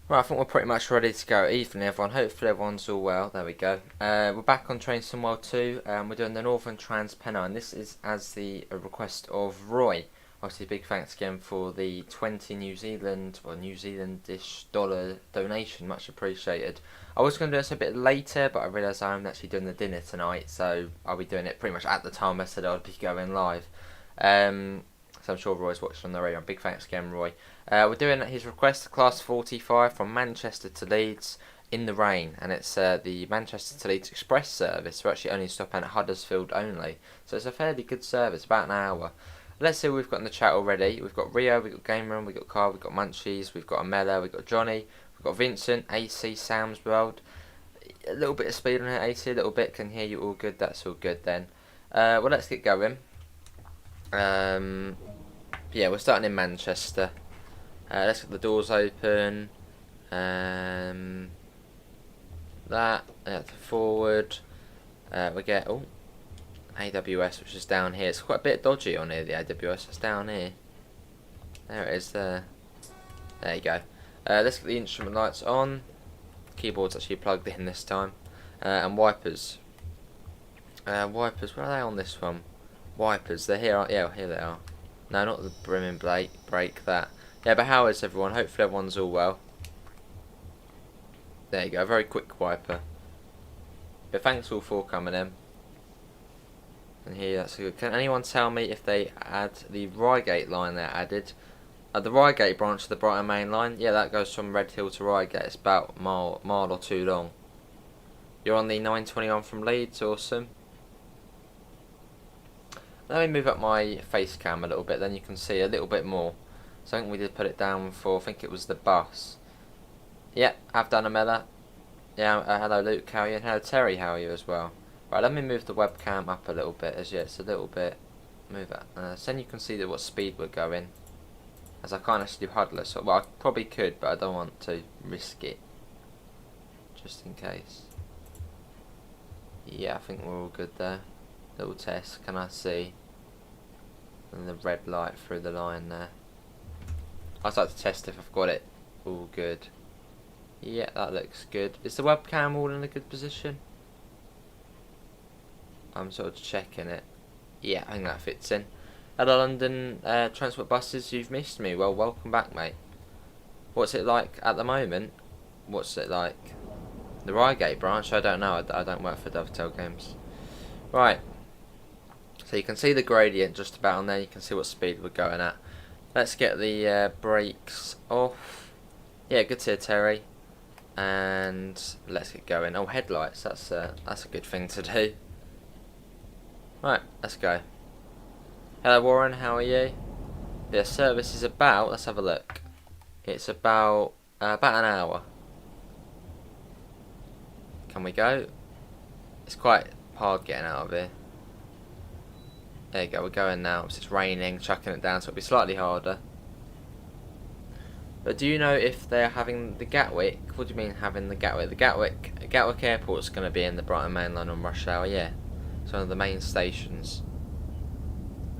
Right, I think we're pretty much ready to go. Evening, everyone. Hopefully everyone's all well. There we go. We're back on Train Some World 2. We're doing the Northern Trans Pennine. This is as the request of Roy. Obviously, big thanks again for the 20 New Zealand or New Zealandish dollar donation. Much appreciated. I was going to do this a bit later, but I realised I'm actually doing the dinner tonight, so I'll be doing it pretty much at the time I said I'd be going live. So I'm sure Roy's watching on the radio. Big thanks again, Roy. We're doing his request, Class 45 from Manchester to Leeds in the rain, and it's the Manchester to Leeds Express service. We're actually only stopping at Huddersfield only, so it's a fairly good service, about an hour. Let's see what we've got in the chat already. We've got Rio, we've got Game Room, we've got Carl, we've got Munchies, we've got Amela, we've got Johnny, we've got Vincent, AC, Sam's World. A little bit of speed on it, AC, a little bit, can hear you all good, that's all good then. Well, let's get going. Yeah, we're starting in Manchester. Let's get the doors open. That forward. We get AWS, which is down here. It's quite a bit dodgy on here. The AWS is down here. There it is. There you go. Let's get the instrument lights on. Keyboard's actually plugged in this time. And wipers. Wipers. Where are they on this one? Wipers. They're here. Yeah, here they are. No, not the brimming brake. That. Yeah, but how is everyone? Hopefully everyone's all well. There you go, very quick wiper. But thanks all for coming in. And here, that's good. Can anyone tell me if they add the Reigate line they added? The Reigate branch of the Brighton Main Line, yeah, that goes from Red Hill to Reigate. It's about a mile or two long. You're on the 921 from Leeds, awesome. Let me move up my face cam a little bit, then you can see a little bit more. So I think we did put it down for, I think it was the bus. Yeah, I've done Amela. Yeah, hello Luke, how are you? And hello Terry, how are you as well? Right, let me move the webcam up a little bit, as yet it's a little bit. Move it. So then you can see what speed we're going. As I can't actually do huddler, so well I probably could, but I don't want to risk it. Just in case. Yeah, I think we're all good there. Little test, can I see? And the red light through the line there. I'd like to test if I've got it all good. Yeah, that looks good. Is the webcam all in a good position? I'm sort of checking it. Yeah, I think that fits in. Hello London Transport Buses, you've missed me. Well, welcome back, mate. What's it like at the moment? What's it like? The Reigate branch? I don't know. I don't work for Dovetail Games. Right. So you can see the gradient just about on there. You can see what speed we're going at. Let's get the brakes off. Yeah, good to hear, Terry. And let's get going. Oh, headlights. That's a good thing to do. Right, let's go. Hello, Warren. How are you? The service is about. Let's have a look. It's about an hour. Can we go? It's quite hard getting out of here. There you go, we're going now. It's raining, chucking it down, so it'll be slightly harder. But do you know if they're having the Gatwick? What do you mean having the Gatwick? The Gatwick Airport's going to be in the Brighton Main Line on rush hour, yeah. It's one of the main stations.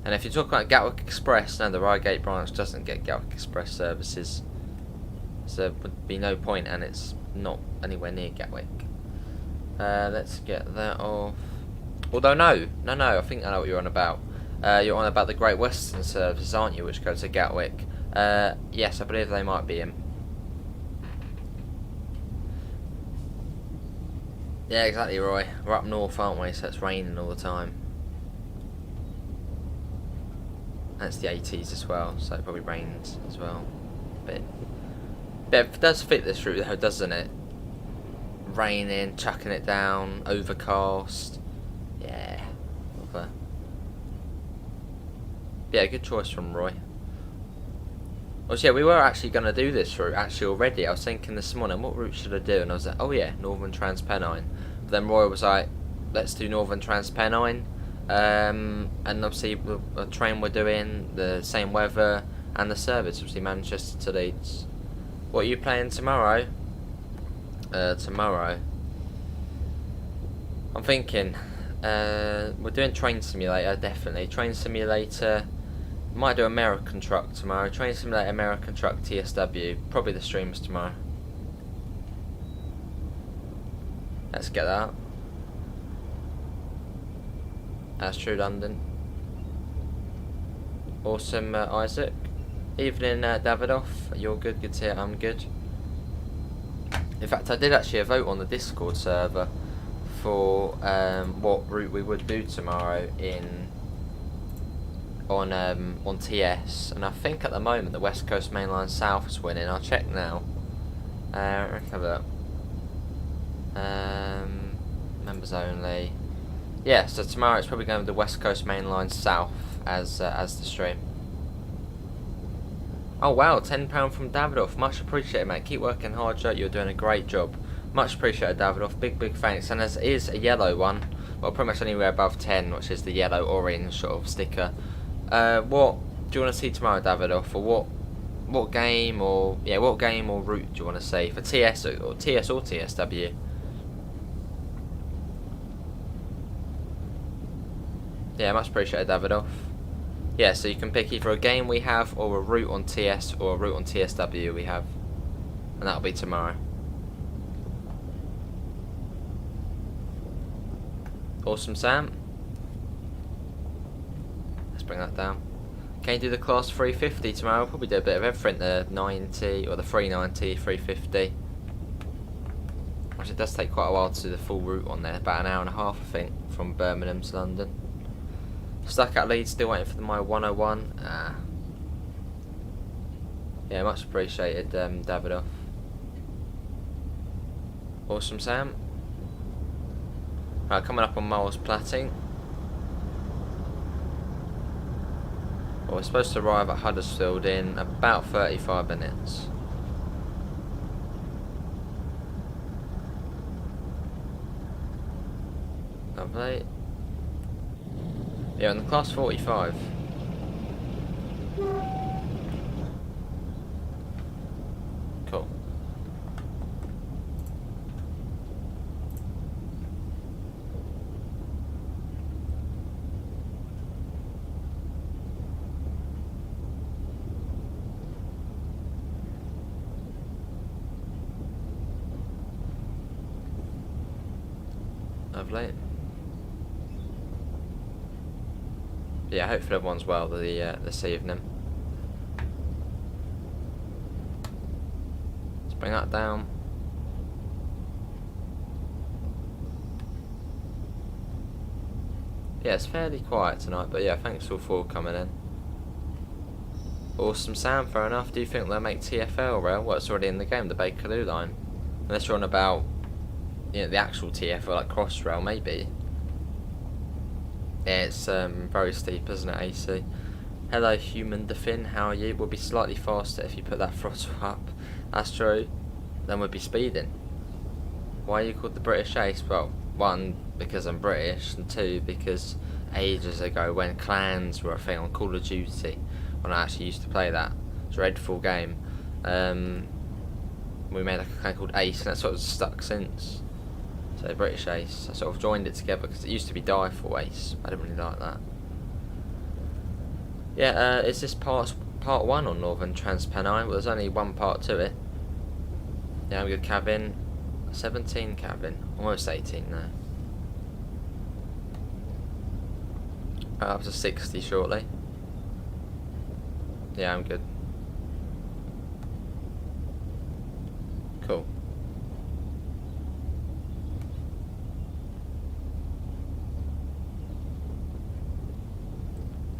And if you're talking about Gatwick Express, no, the Reigate branch doesn't get Gatwick Express services. So there would be no point, and it's not anywhere near Gatwick. Let's get that off. Although no, I think I know what you're on about. You're on about the Great Western services, aren't you, which go to Gatwick? Yes, I believe they might be in. Yeah, exactly, Roy. We're up north, aren't we? So it's raining all the time. And it's the 80s as well, so it probably rains as well. But it does fit this route though, doesn't it? Raining, chucking it down, overcast. Yeah. Yeah, good choice from Roy. Well, yeah, we were actually going to do this route actually already. I was thinking this morning, what route should I do? And I was like, oh yeah, Northern Trans Pennine. But then Roy was like, let's do Northern Trans Pennine. And obviously the train we're doing, the same weather, and the service, obviously Manchester to Leeds. What are you playing tomorrow? Tomorrow. I'm thinking, we're doing Train Simulator, definitely. Train Simulator, might do American Truck tomorrow. Train Simulator, American Truck, TSW. Probably the streams tomorrow. Let's get that. That's true, London. Awesome, Isaac. Evening, Davidoff. You're good. Good to hear. I'm good. In fact, I did actually vote on the Discord server for what route we would do tomorrow on TS, and I think at the moment the West Coast Main Line South is winning. I'll check now. Let's have a look. Members only. Yeah, so tomorrow it's probably going with the West Coast Main Line South as the stream. Oh wow, £10 from Davidoff. Much appreciated, mate. Keep working hard, Joe. You're doing a great job. Much appreciated, Davidoff. Big thanks. And as is a yellow one, well, pretty much anywhere above 10, which is the yellow orange sort of sticker. What do you want to see tomorrow, Davidoff? Or what game or route do you want to see for TS or TSW? Yeah, much appreciated, Davidoff. Yeah, so you can pick either a game we have or a route on TS or a route on TSW we have. And that'll be tomorrow. Awesome, Sam. Let's bring that down. Can you do the class 350 tomorrow? We'll probably do a bit of everything, the 90 or the 390, 350. Which it does take quite a while to do the full route on there. About an hour and a half, I think, from Birmingham to London. Stuck at Leeds, still waiting for my 101. Yeah, much appreciated, Davidoff. Awesome, Sam. Right, coming up on Miles Platting. Well, we're supposed to arrive at Huddersfield in about 35 minutes. Lovely. Yeah, in the class 45. Cool. Lovely. Yeah, hopefully everyone's well this evening. Let's bring that down. Yeah, it's fairly quiet tonight, but yeah, thanks all for coming in. Awesome, Sam, fair enough. Do you think they'll make TFL rail? Well, it's already in the game, the Bakerloo line. Unless you're on about, you know, the actual TFL, like Crossrail, maybe. Yeah, it's very steep, isn't it, AC? Hello, Human Defin, how are you? We'll be slightly faster if you put that throttle up. That's true. Then we'll be speeding. Why are you called the British Ace? Well, one, because I'm British, and two, because ages ago when clans were a thing on Call of Duty, when I actually used to play that dreadful game, we made like a clan called Ace, and that's sort of stuck since. So British Ace, I sort of joined it together because it used to be Die-For Ace. I didn't really like that. Yeah, is this part 1 on Northern Trans-Pennine? Well, there's only one part to it. Yeah, I'm good, Kevin. 17, Kevin. Almost 18 now. Up to 60 shortly. Yeah, I'm good. Cool.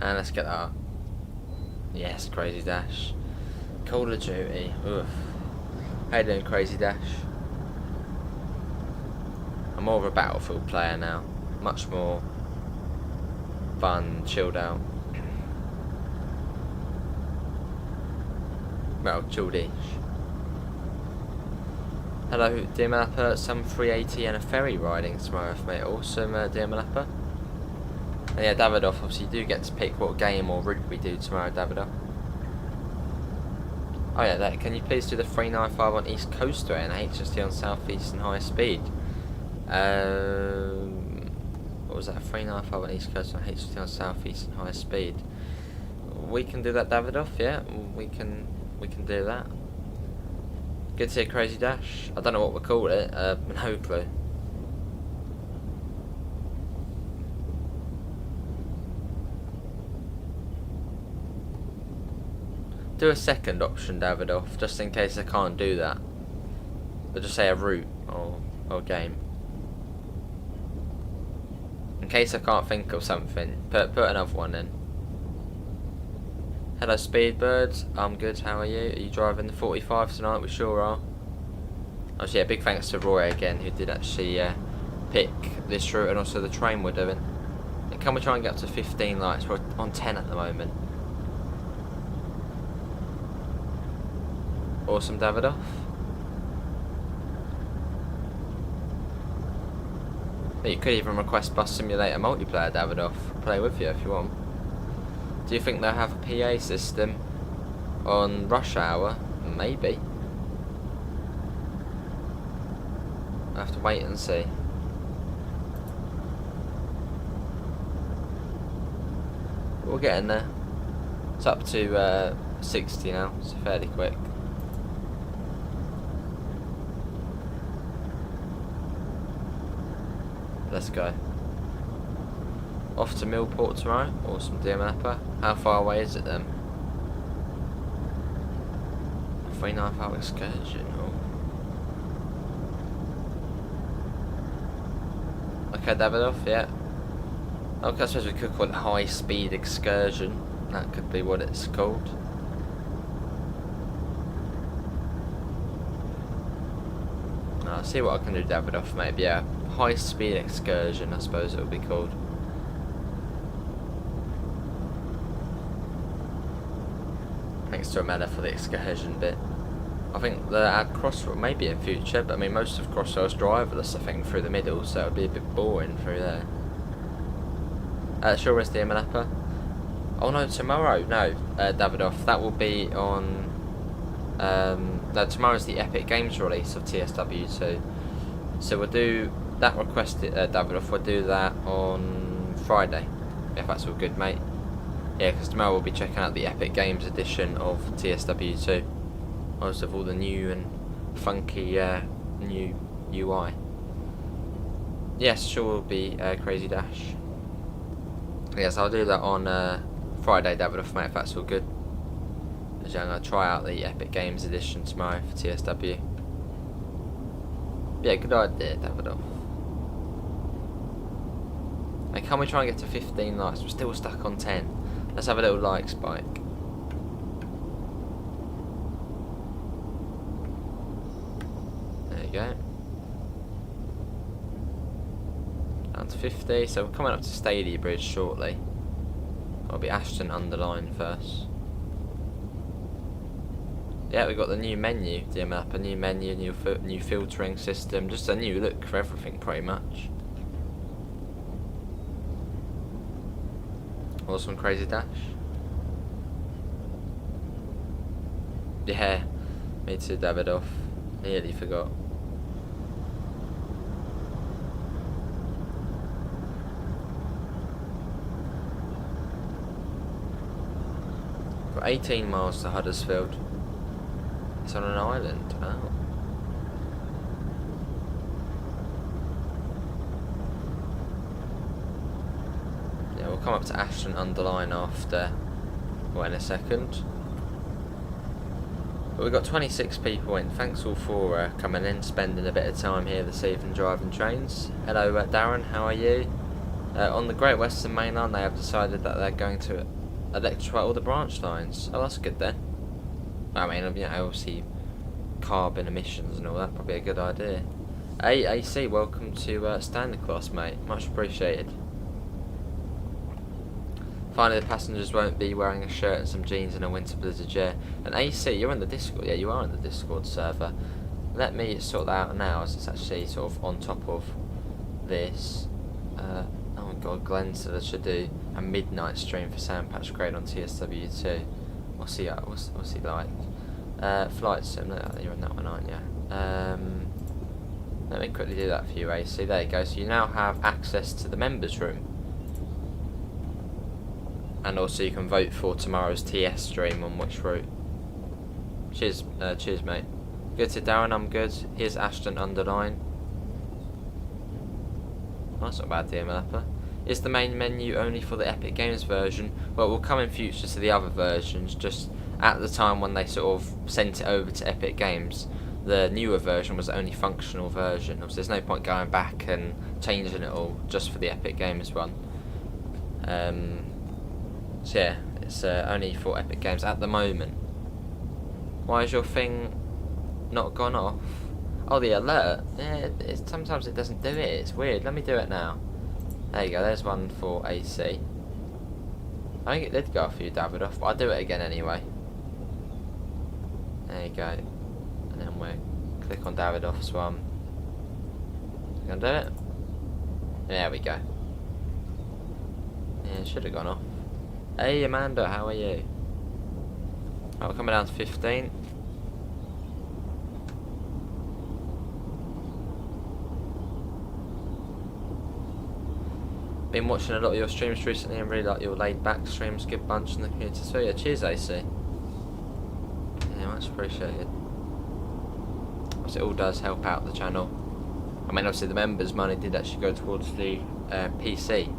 And let's get that up. Yes, Crazy Dash. Call of Duty. Oof. How you doing, Crazy Dash? I'm more of a Battlefield player now. Much more fun, chilled out. Well, chilled-ish. Hello, dear Malapper. Some 380 and a ferry riding tomorrow, mate. Awesome, dear Malapper. And yeah, Davidoff, obviously you do get to pick what game or route we do tomorrow, Davidoff. Oh yeah, that, can you please do the 395 on East Coaster and HST on South East and high speed? What was that, 395 on East Coaster and HST on South East and high speed? We can do that, Davidoff, yeah, we can do that. Good to see a Crazy Dash. I don't know what we call it, no clue. Do a second option, Davidoff, just in case I can't do that. But just say a route or game. In case I can't think of something, put another one in. Hello Speedbirds, I'm good, how are you? Are you driving the 45 tonight? We sure are. Obviously, yeah, big thanks to Roy again, who did actually pick this route and also the train we're doing. And can we try and get up to 15 likes? We're on 10 at the moment. Awesome, Davidoff. You could even request Bus Simulator multiplayer, Davidoff. Play with you if you want. Do you think they'll have a PA system on rush hour? Maybe. I'll have to wait and see. We're getting there. It's up to 60 now, so fairly quick. Let's go. Off to Millport tomorrow. Awesome, dear Mapper. How far away is it then? A 3.5-hour excursion. Oh. Okay, Davidoff, yeah. Okay, I suppose we could call it high speed excursion. That could be what it's called. I'll see what I can do, Davidoff, maybe, yeah. High speed excursion, I suppose it would be called. Thanks to Amanda for the excursion bit. I think they'll add Crossroads maybe in future, but I mean most of Crossroads driverless, I think, through the middle, so it would be a bit boring through there. Sure is the Amalapa. Oh no, tomorrow, no, Davidoff, that will be on, no, tomorrow's the Epic Games release of TSW2. So we'll do that requested, Davidoff, we'll do that on Friday, if that's all good, mate. Yeah, because tomorrow we'll be checking out the Epic Games edition of TSW2. Most of all the new and funky new UI. Yes, sure will be Crazy Dash. Yes, I'll do that on Friday, Davidoff, mate, if that's all good. I'm going to try out the Epic Games edition tomorrow for TSW. Yeah, good idea, Davidoff. And can we try and get to 15 likes? We're still stuck on 10. Let's have a little like spike. There you go. Down to 50, so we're coming up to Stadia Bridge shortly. I'll be Ashton underlined first. Yeah, we've got the new menu, the map, a new menu, new filtering system, just a new look for everything pretty much. Awesome, Crazy Dash. Yeah, me too, Davidoff. Nearly forgot. Got 18 miles to Huddersfield. It's on an island. Oh. Yeah, we'll come up to Ashton Underline after, well, in a second. But we've got 26 people in. Thanks all for coming in, spending a bit of time here this evening driving trains. Hello, Darren, how are you? On the Great Western Main Line, they have decided that they're going to electrify all the branch lines. Oh, that's good then. I mean, you know, obviously carbon emissions and all that, probably a good idea. AC, welcome to standard class, mate. Much appreciated. Finally, the passengers won't be wearing a shirt and some jeans in a winter blizzard, yeah. And AC, you're in the Discord, yeah, you are in the Discord server. Let me sort that out now, as it's actually sort of on top of this. Oh my god, Glenn said I should do a midnight stream for Sandpatch Grade on TSW2. What's he like? Flight sim, you're in that one, aren't you? Let me quickly do that for you, AC. There you go. So you now have access to the members room. And also you can vote for tomorrow's TS stream on which route. Cheers, cheers mate. Good to Darren, I'm good. Here's Ashton Underline. Oh, that's not bad, dear Malappa. Is the main menu only for the Epic Games version? Well, it will come in future to the other versions, just at the time when they sort of sent it over to Epic Games, the newer version was the only functional version. Obviously, there's no point going back and changing it all just for the Epic Games one. So yeah, it's only for Epic Games at the moment. Why is your thing not gone off? Oh, the alert. Yeah, sometimes it doesn't do it. It's weird. Let me do it now. There you go. There's one for AC. I think it did go off for you, Davidoff, but I'll do it again anyway. There you go. And then we'll click on Davidoff's one. Gonna do it? There we go. Yeah, it should have gone off. Hey Amanda, how are you? Oh, we're coming down to 15. Been watching a lot of your streams recently and really like your laid back streams. Good bunch in the community. So yeah, cheers AC. Yeah, much appreciated. Obviously, it all does help out the channel. I mean, obviously the members' money did actually go towards the PC.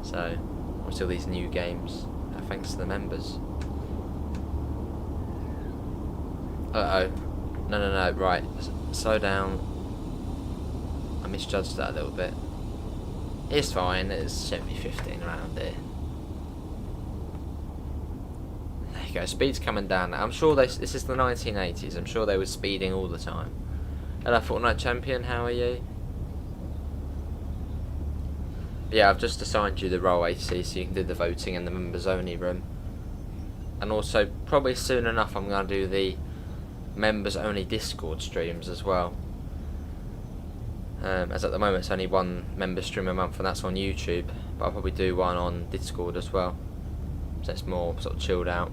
So obviously all these new games, thanks to the members. Uh oh. No, right. Slow down. I misjudged that a little bit. It's fine, it should be 15 around here. There you go, speed's coming down now. I'm sure this is the 1980s, I'm sure they were speeding all the time. Hello Fortnite Champion, how are you? Yeah, I've just assigned you the role AC so you can do the voting in the members only room. And also, probably soon enough I'm going to do the members only Discord streams as well. As at the moment it's only one member stream a month and that's on YouTube, but I'll probably do one on Discord as well, so it's more sort of chilled out.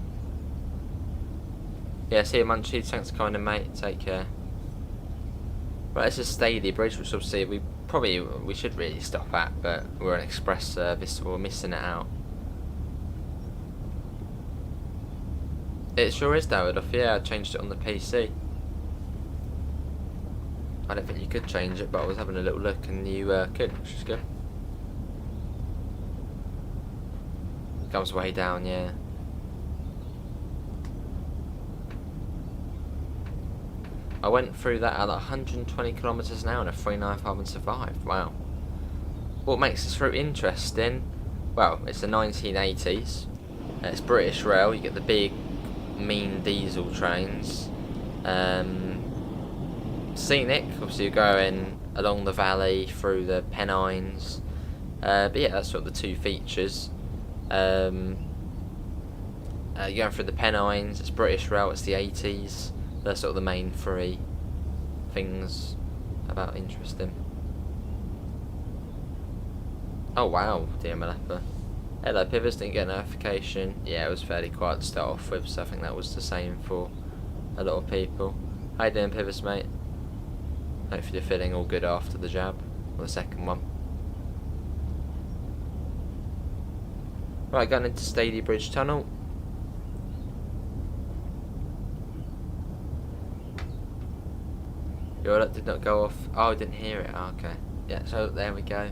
Yeah, see you Munchies, thanks for coming in mate, take care. Right, this is Stady Bridge, which obviously we should really stop at, but we're an express service so we're missing it out. It sure is Davidoff, yeah, I changed it on the PC. I don't think you could change it, but I was having a little look and you could, which is good. Comes way down, yeah. I went through that at 120 kilometers an hour in a 395 and survived. Wow. What makes this route interesting? Well, it's the 1980s. It's British Rail. You get the big, mean diesel trains. Scenic, obviously you're going along the valley through the Pennines, but yeah, that's sort of the two features. You're going through the Pennines, it's British Rail, it's the 80s. That's sort of the main three things about interesting. Oh wow, dear Malappa. Hello Pivers, didn't get a notification. Yeah, it was fairly quiet to start off with, so I think that was the same for a lot of people. How you doing Pivers mate? Hopefully you're feeling all good after the jab, or the second one. Right, going into Stady Bridge Tunnel. Your alert did not go off. Oh, I didn't hear it. Oh, okay. Yeah, so there we go.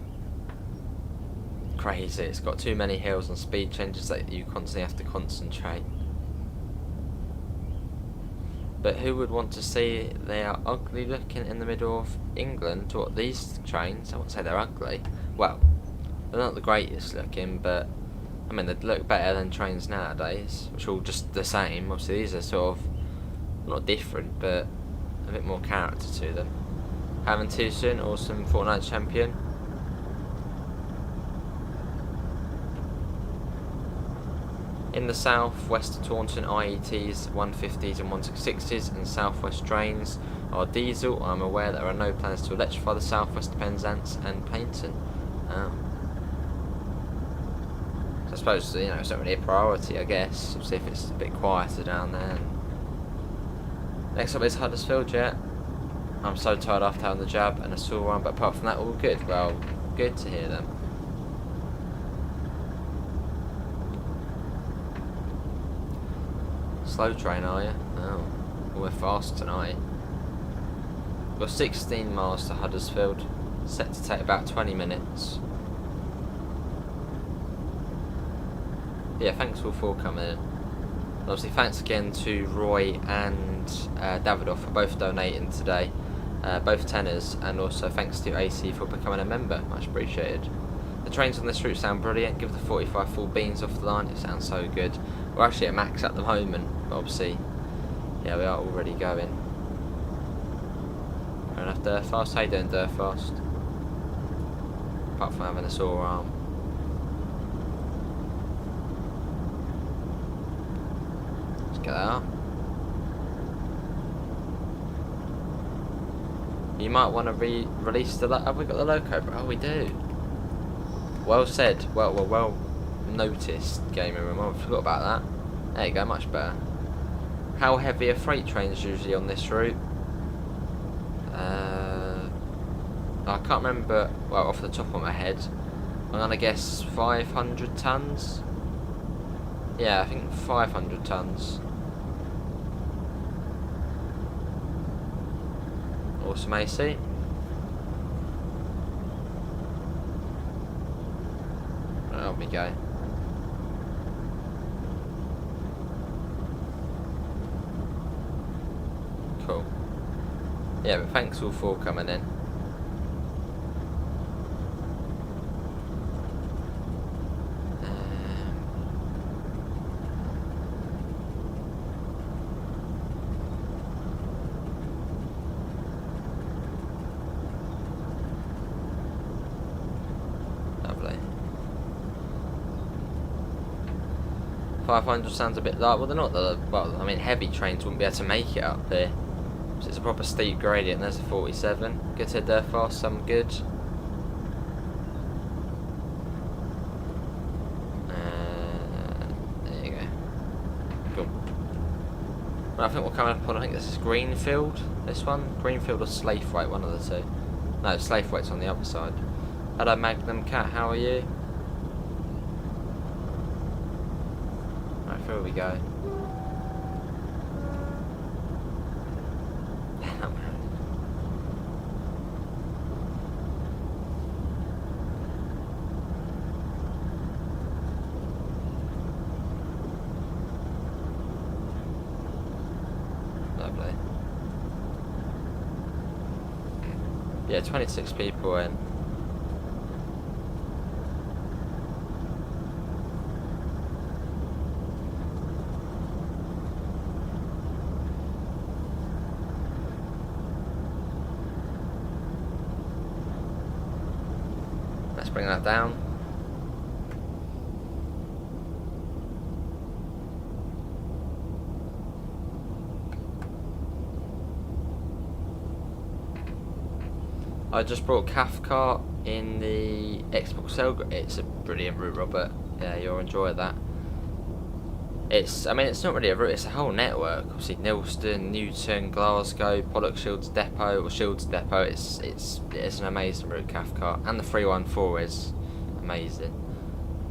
Crazy. It's got too many hills and speed changes that you constantly have to concentrate. But who would want to see they are ugly looking in the middle of England? What, these trains? I wouldn't say they're ugly. Well, they're not the greatest looking, but I mean, they look better than trains nowadays, which are all just the same. Obviously, these are sort of not different, but a bit more character to them. Having too soon, awesome Fortnite champion. In the south, west of Taunton, IETs, 150s and 160s and southwest trains are diesel. I'm aware there are no plans to electrify the southwest Penzance and Paignton. So I suppose, you know, it's not really a priority, I guess. We'll see if it's a bit quieter down there. Next up is Huddersfield, yeah. I'm so tired after having the jab and a sore one, but apart from that, all good. Well, good to hear them. Slow train, are you? Oh, we're fast tonight. We've got 16 miles to Huddersfield, set to take about 20 minutes. Yeah, thanks all for coming in. obviously thanks again to Roy and Davidoff for both donating today, both tenors, and also thanks to AC for becoming a member, much appreciated. The trains on this route sound brilliant. Give the 45 full beans off the line, it sounds so good. We're actually at max at the moment, but obviously, yeah, we are already going. Fair enough, Durfast. How you doing, Durfast? Apart from having a sore arm. Let's get that up. You might want to release the... Have we got the loco? Oh, we do. Well said. Well noticed, gaming room. I forgot about that. There you go, much better. How heavy are freight trains usually on this route? I can't remember, well, off the top of my head. I'm gonna guess 500 tons. Yeah, I think 500 tons. Awesome, AC. There we go. Cool. Yeah, but thanks all for coming in. Lovely. 500 sounds a bit light. Well, they're not the... Well, I mean, heavy trains wouldn't be able to make it up here. So it's a proper steep gradient. There's a 47. Good to head there fast, some good. There you go. Cool. Well, I think we're coming up on, I think this is Greenfield. This one? Greenfield or Slaithwaite, one of the two. No, Slaithwaite's on the other side. Hello Magnum Cat, how are you? Right, here we go. Lovely. Yeah, 26 people in. Let's bring that down. I just brought Cathcart in the Xbox L. It's a brilliant route, Robert. Yeah, you'll enjoy that. I mean, it's not really a route, it's a whole network. Obviously, Nilston, Newton, Glasgow, Pollock Shields Depot, or Shields Depot. It's an amazing route, Cathcart. And the 314 is amazing.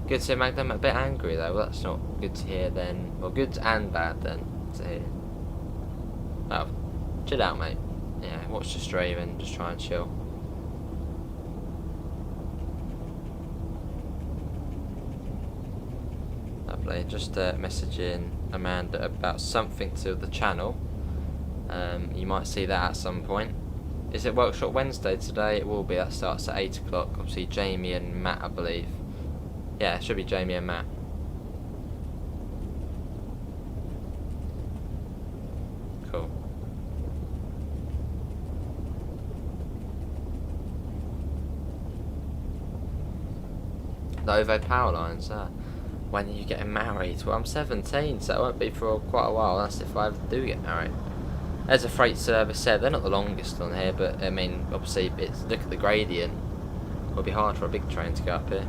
Good to hear, Magnum. A bit angry though. Well, that's not good to hear then. Well, good and bad then to hear. Well, chill out, mate. Yeah, watch the stream and just try and chill. Lovely. Just messaging Amanda about something to the channel. You might see that at some point. Is it Workshop Wednesday today? It will be. That starts at 8 o'clock. Obviously, Jamie and Matt, I believe. Yeah, it should be Jamie and Matt. Cool. The OVO power lines, when are you getting married? Well, I'm 17, so it won't be for quite a while. That's if I ever do get married. There's a freight service there. They're not the longest on here, but I mean, obviously, look at the gradient. It'll be hard for a big train to go up here.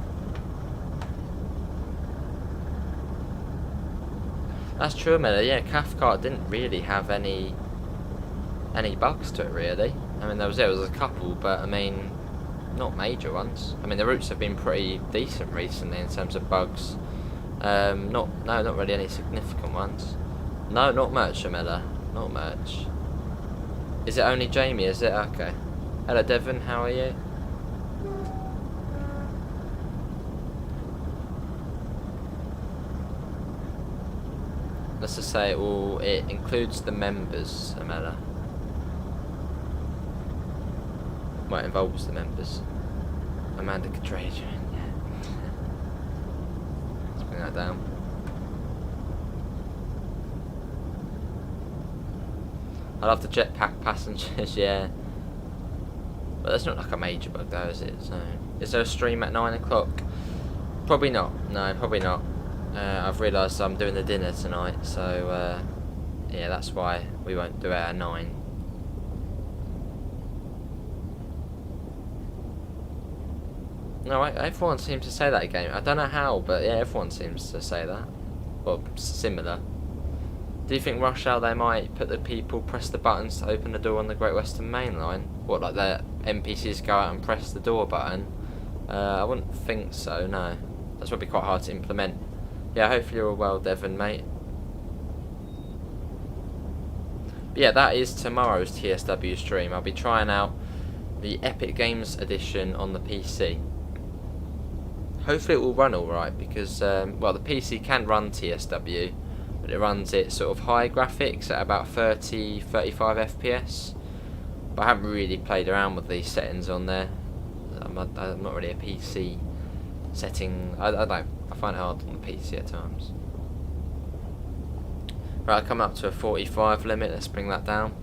That's true, Miller. Yeah, Cathcart didn't really have any bugs to it, really. I mean, there was a couple, but I mean, not major ones. I mean, the routes have been pretty decent recently in terms of bugs. Not really any significant ones. No, not much, Miller. Not much. Is it only Jamie? Is it? Okay. Hello, Devon. How are you? let's just say it includes the members, Amela. Well, it involves the members. Amanda Catrajan, yeah. Let's bring that down. I love the jetpack passengers, yeah. But that's not like a major bug though, is it? So, is there a stream at 9 o'clock? Probably not. No, probably not. I've realised I'm doing the dinner tonight, so yeah, that's why we won't do it at 9. No, everyone seems to say that again. I don't know how, but yeah, everyone seems to say that. Well, similar. Do you think rush hour they might put the people press the buttons to open the door on the Great Western Main Line? What, like the NPCs go out and press the door button? I wouldn't think so, no. That's probably quite hard to implement. Yeah, hopefully you're all well, Devon, mate. But yeah, that is tomorrow's TSW stream. I'll be trying out the Epic Games edition on the PC. Hopefully it will run alright, because, well, the PC can run TSW, but it runs it sort of high graphics at about 30-35 FPS. But I haven't really played around with these settings on there. I'm not really a PC setting. I find it hard on the PC at times. Right, I come up to a 45 limit. Let's bring that down.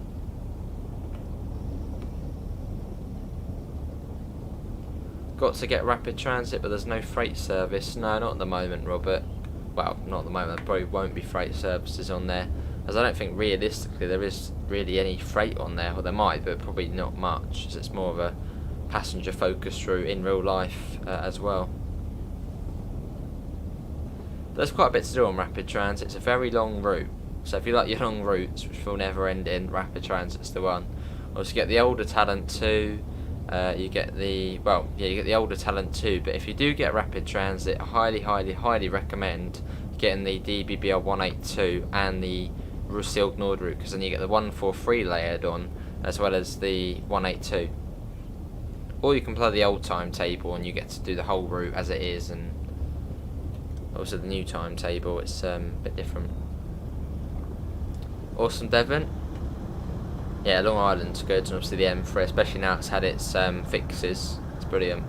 Got to get rapid transit, but there's no freight service. No, not at the moment, Robert. Well, not at the moment. There probably won't be freight services on there, as I don't think realistically there is really any freight on there. Well, there might, but probably not much, as it's more of a passenger focused route in real life as well. There's quite a bit to do on rapid transit. It's a very long route, so if you like your long routes which will never end in, rapid transit's the one. Also, you get the older talent too. You get the you get the older talent too. But if you do get rapid transit, I highly recommend getting the DBBR 182 and the Roussilled Nord route, because then you get the 143 layered on as well as the 182. Or you can play the old timetable and you get to do the whole route as it is, and also the new timetable, it's a bit different. Awesome, Devon. Yeah, Long Island's good, and obviously the M3, especially now it's had its fixes. It's brilliant.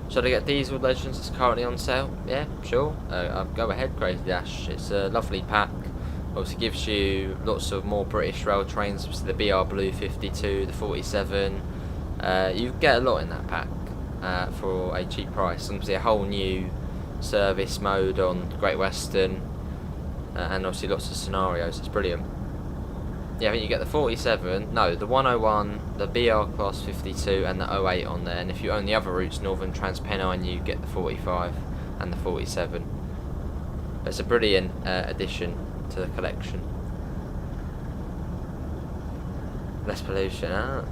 Should I get Diesel Legends that's currently on sale? Yeah, sure. Go ahead, Crazy Dash. It's a lovely pack. Obviously gives you lots of more British rail trains, obviously the BR Blue 52, the 47. You get a lot in that pack for a cheap price. Obviously a whole new service mode on Great Western, and obviously lots of scenarios. It's brilliant. Yeah, I think you get the 47, no, the 101, the BR Class 52 and the 08 on there, and if you own the other routes, Northern Trans Pennine, you get the 45 and the 47. It's a brilliant addition to the collection. Less pollution, huh?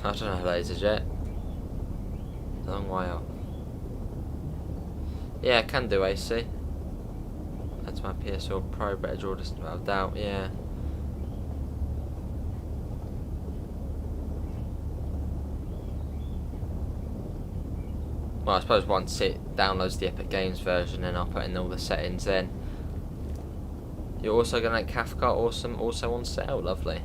I don't know lasers yet. A long way off. Yeah, I can do AC. That's my PSL Pro, better draw distance without doubt, yeah. Well, I suppose once it downloads the Epic Games version, then I'll put in all the settings then. You're also going to Kafka, awesome, also on sale, lovely.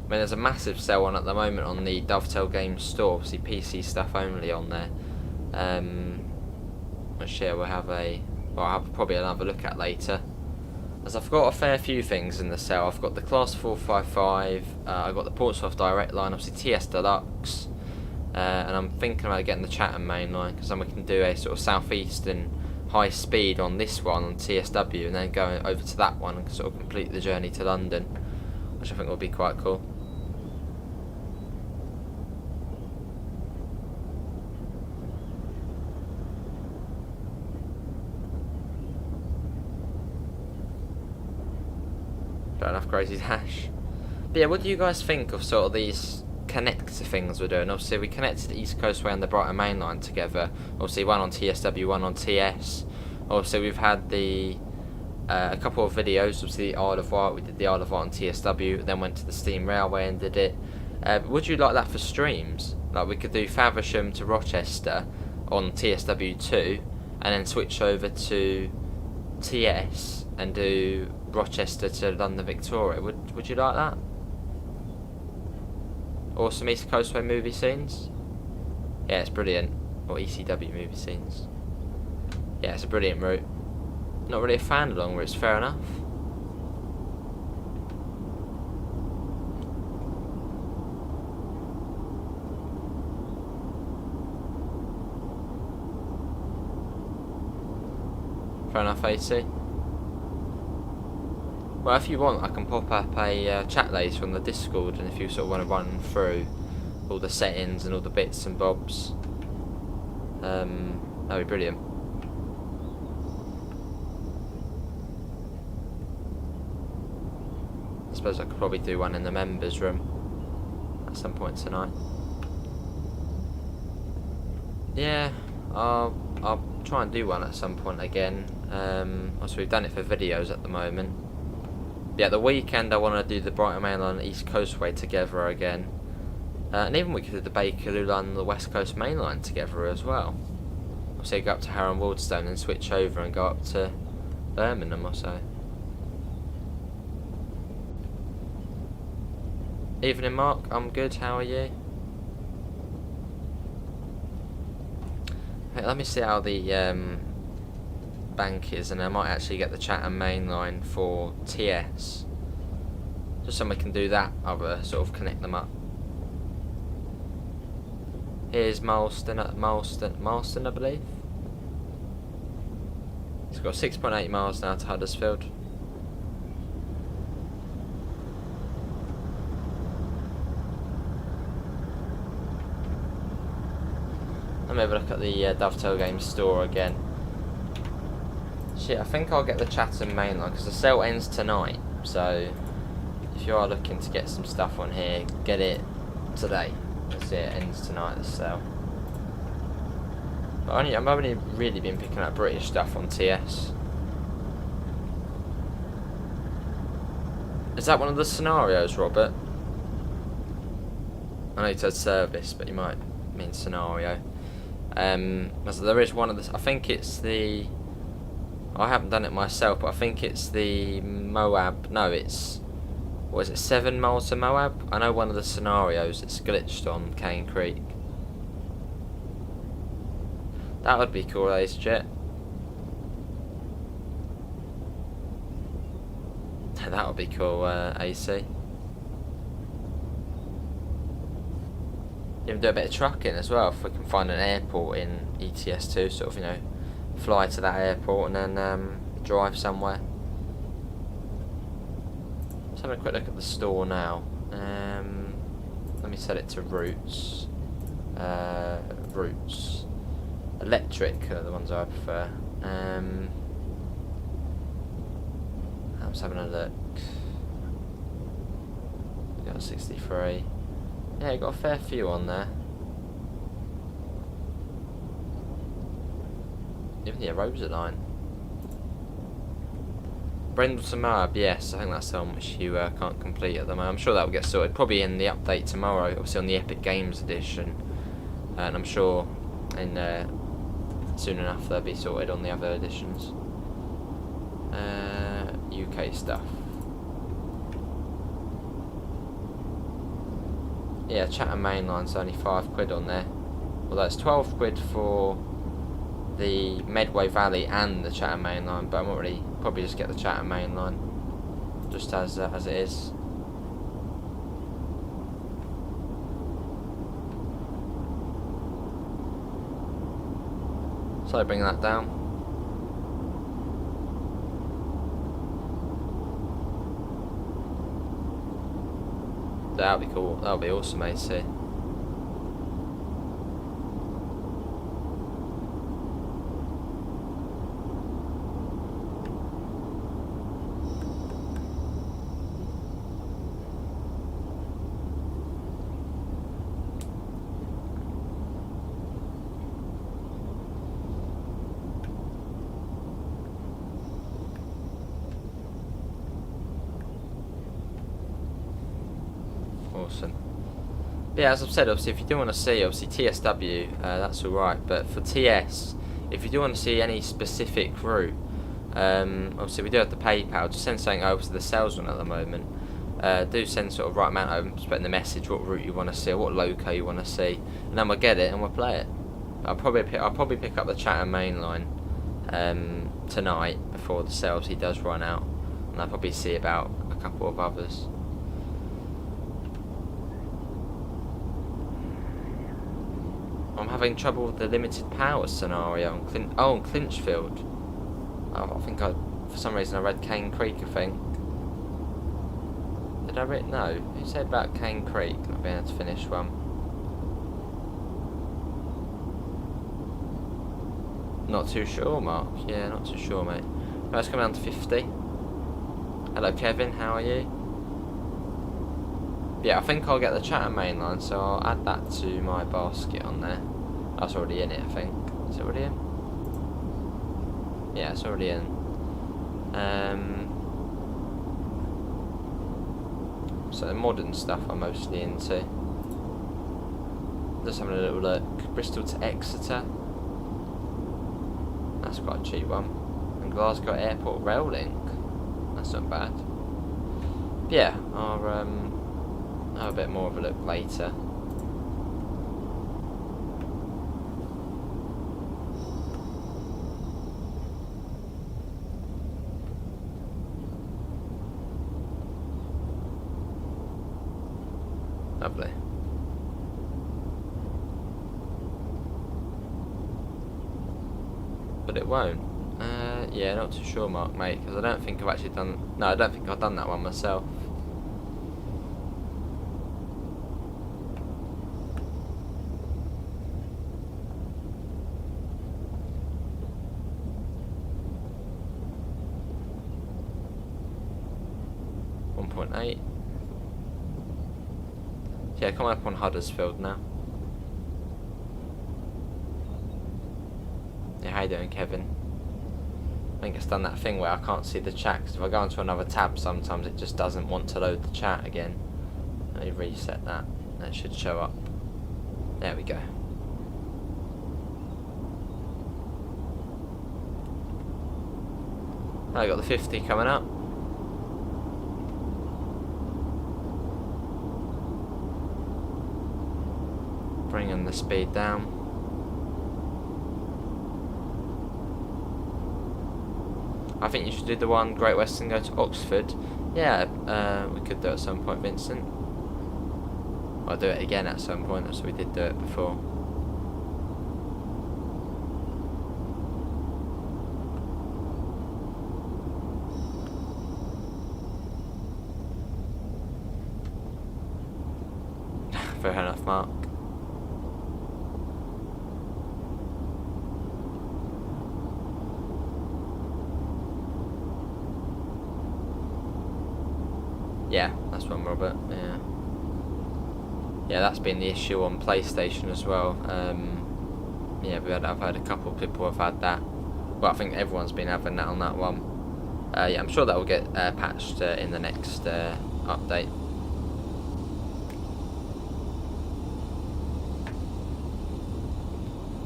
I mean, there's a massive sale on at the moment on the Dovetail Games store, obviously PC stuff only on there. Which yeah, we'll have I'll have probably another look at later. As I've got a fair few things in the sale. I've got the Class 455, I've got the Portsmouth Direct Line, obviously TS Deluxe, and I'm thinking about getting the Chatham main line, because then we can do a sort of southeastern high speed on this one on TSW, and then go over to that one and sort of complete the journey to London, which I think will be quite cool. Fair enough, Crazy Dash. But yeah, what do you guys think of sort of these connect things we're doing. Obviously we connected the East Coast Way and the Brighton Main Line together. Obviously one on TSW, one on TS. Obviously we've had the a couple of videos. Obviously the Isle of Wight, we did the Isle of Wight on TSW, then went to the Steam Railway and did it. Would you like that for streams? Like we could do Faversham to Rochester on TSW2 and then switch over to TS and do Rochester to London Victoria. Would you like that? Or some East Coastway movie scenes? Yeah, it's brilliant. Or ECW movie scenes. Yeah, it's a brilliant route. Not really a fan of long routes, fair enough. Fair enough, AC. Well, if you want, I can pop up a chat later on the Discord, and if you sort of want to run through all the settings and all the bits and bobs, that'd be brilliant. I suppose I could probably do one in the members room at some point tonight. Yeah, I'll try and do one at some point again. Also, we've done it for videos at the moment. Yeah, the weekend I want to do the Brighton Main Line and East Coastway together again. And even we could do the Bakerloo Line and the West Coast Main Line together as well. So go up to Harrow and Wardstone and switch over and go up to Birmingham or so. Evening Mark, I'm good, how are you? Hey, let me see how the bank is, and I might actually get the Chatham Main Line for TS. Just so we can do that, other sort of connect them up. Here's Marston, I believe. It's got 6.8 miles now to Huddersfield. Let me have a look at the Dovetail Games store again. Shit, I think I'll get the Chatham Main Line because the sale ends tonight. So if you are looking to get some stuff on here, get it today. That's it, it ends tonight, the sale. But I've only really been picking up British stuff on TS. Is that one of the scenarios, Robert? I know you said service, but you might mean scenario. So there is one of the. I think it's the. I haven't done it myself, but I think it's the Moab. No, it's. What is it? 7 miles to Moab. I know one of the scenarios. It's glitched on Cane Creek. That would be cool, Ace Jet. That would be cool, AC. Even do a bit of trucking as well, if we can find an airport in ETS2, sort of, you know, fly to that airport and then drive somewhere. Let's have a quick look at the store now. Let me set it to routes. Routes. Electric are the ones I prefer. I'm just having a look. We got 63. Yeah, you got a fair few on there. Even the Arosa line. Brendel to Moab, yes, I think that's the one which you can't complete at the moment. I'm sure that will get sorted, probably in the update tomorrow, obviously on the Epic Games edition. And I'm sure in soon enough they'll be sorted on the other editions. UK stuff. Yeah, Chatham Main Line's only £5 on there. Although it's 12 quid for the Medway Valley and the Chatham Main Line, but I'm not really, probably just get the Chatham Main Line just as it is. So bring that down. That'll be cool. That'll be awesome, AC. awesome. But yeah, as I've said, obviously, if you do want to see, obviously, TSW, that's alright, but for TS, if you do want to see any specific route, obviously, we do have the PayPal, just send something over to the sales one at the moment. Do send sort of right amount over, just put in the message what route you want to see, or what loco you want to see, and then we'll get it and we'll play it. I'll probably pick up the Chatham main line tonight before the sales he does run out, and I'll probably see about a couple of others. I'm having trouble with the limited power scenario on Clinchfield. I think for some reason I read Cane Creek, I think. Did I read? No. Who said about Cane Creek not being able to finish one? Not too sure, Mark. Yeah, not too sure, mate. Let's come down to 50. Hello, Kevin. How are you? Yeah, I think I'll get the Chatham main line, so I'll add that to my basket on there. That's already in it, I think. Is it already in? Yeah, it's already in. So the modern stuff I'm mostly into. Just having a little look. Bristol to Exeter. That's quite a cheap one. And Glasgow Airport Rail Link. That's not bad. Yeah, I'll have a bit more of a look later. Lovely. But it won't. Yeah, not too sure, Mark, mate, because I don't think I've actually done. No, I don't think I've done that one myself. .8. Yeah, coming up on Huddersfield now. Yeah, how you doing, Kevin? I think it's done that thing where I can't see the chat, because if I go onto another tab sometimes it just doesn't want to load the chat again. Let me reset that, and it should show up. There we go. I got the 50 coming up. Bringing the speed down. I think you should do the one Great Western go to Oxford. Yeah, we could do it at some point, Vincent. I'll do it again at some point, as we did do it before. Fair enough, Mark. Yeah, that's one, Robert. Yeah. Yeah, that's been the issue on PlayStation as well. Yeah, I've heard a couple of people have had that. Well, I think everyone's been having that on that one. Yeah, I'm sure that will get patched in the next update.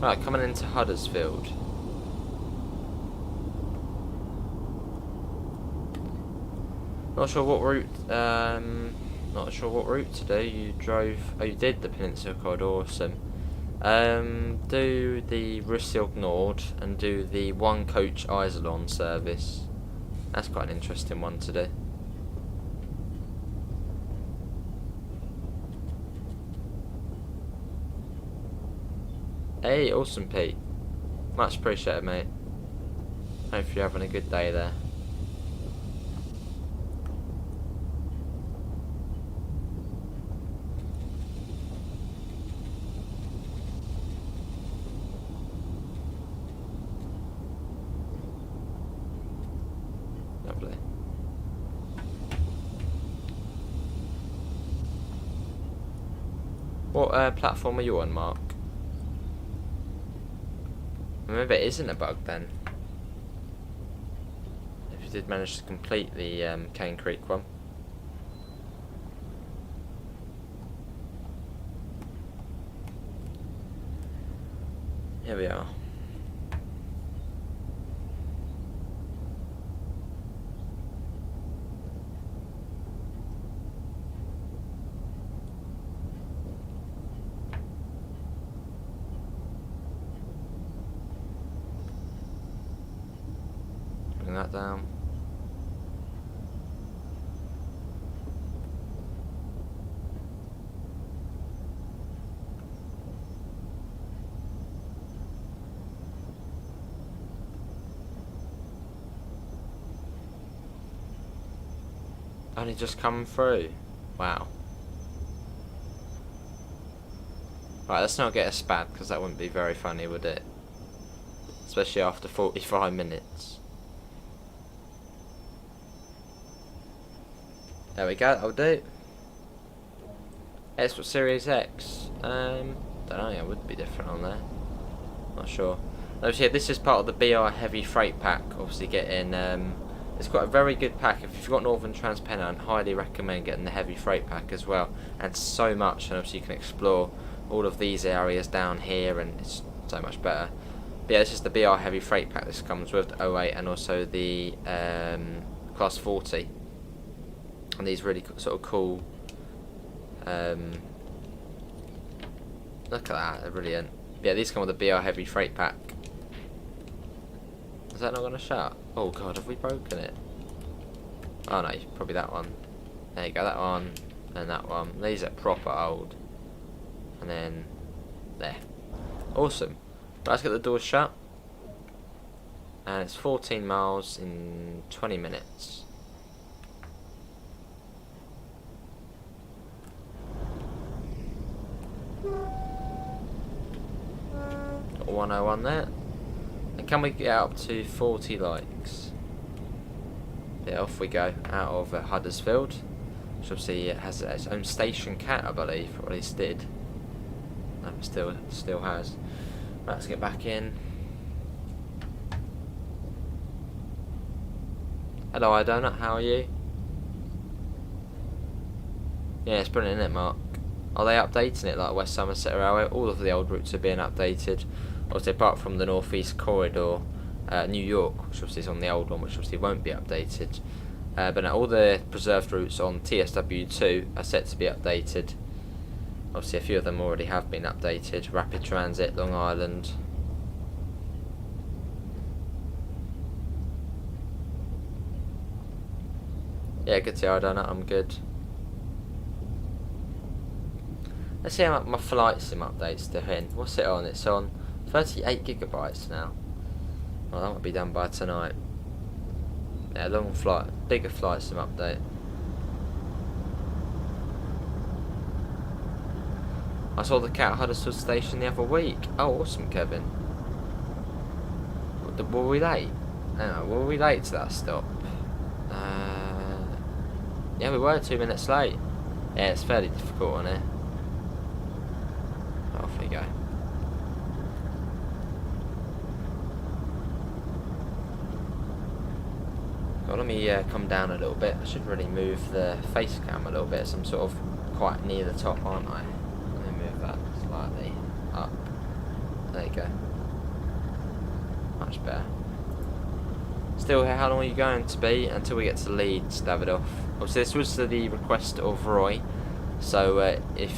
Right, coming into Huddersfield. Not sure what route. Not sure what route to do. You drove. Oh, you did the Peninsula Corridor. Awesome. Do the Russilk Nord and do the one coach Iselon service. That's quite an interesting one to do. Hey, awesome, Pete. Much appreciated, mate. Hope you're having a good day there. Lovely. What platform are you on, Mark? Maybe it isn't a bug then. If you did manage to complete the Cane Creek one. Here we are. Bring that down. Only just come through. Wow. Right, let's not get a spat, because that wouldn't be very funny, would it? Especially after 45 minutes. There we go, that'll do. Xbox Series X. Don't know, it would be different on there. Not sure. Obviously, this is part of the BR Heavy Freight Pack. Obviously, getting it's got a very good pack. If you've got Northern Trans Pennine, I'd highly recommend getting the Heavy Freight Pack as well. And so much, and obviously you can explore all of these areas down here, and it's so much better. But yeah, this is the BR Heavy Freight Pack. This comes with the 08 and also the Class 40. And these really sort of cool. Look at that, they're brilliant. But yeah, these come with the BR Heavy Freight Pack. Is that not going to shut? Oh god, have we broken it? Oh no, probably that one. There you go, that one, and that one. These are proper old. And then, there. Awesome. Right, let's get the doors shut. And it's 14 miles in 20 minutes. Got 101 there. And can we get up to 40 likes? Yeah, off we go, out of Huddersfield. Which obviously it has its own station cat, I believe, or at least did. Still has. Right, let's get back in. Hello, iDonut, how are you? Yeah, it's brilliant, isn't it, Mark? Are they updating it like West Somerset Railway? All of the old routes are being updated. Obviously, apart from the North East Corridor, New York, which obviously is on the old one, which obviously won't be updated. But now all the preserved routes on TSW2 are set to be updated. Obviously, a few of them already have been updated. Rapid Transit, Long Island. Yeah, good to see I done it. I'm good. Let's see how my flight sim updates to in. What's it on? It's on 38 gigabytes now. Well, that might be done by tonight. Yeah, long flight, bigger flight sim update. I saw the cat at Huddersfield station the other week. Oh, awesome, Kevin. Were we late? No, were we late to that stop? Yeah, we were 2 minutes late. Yeah, it's fairly difficult on here. Off we go. Well, let me come down a little bit. I should really move the face cam a little bit, as I'm sort of quite near the top, aren't I? Let me move that slightly up. There you go. Much better. Still here, how long are you going to be until we get to Leeds, Davidoff? Obviously, this was the request of Roy, so if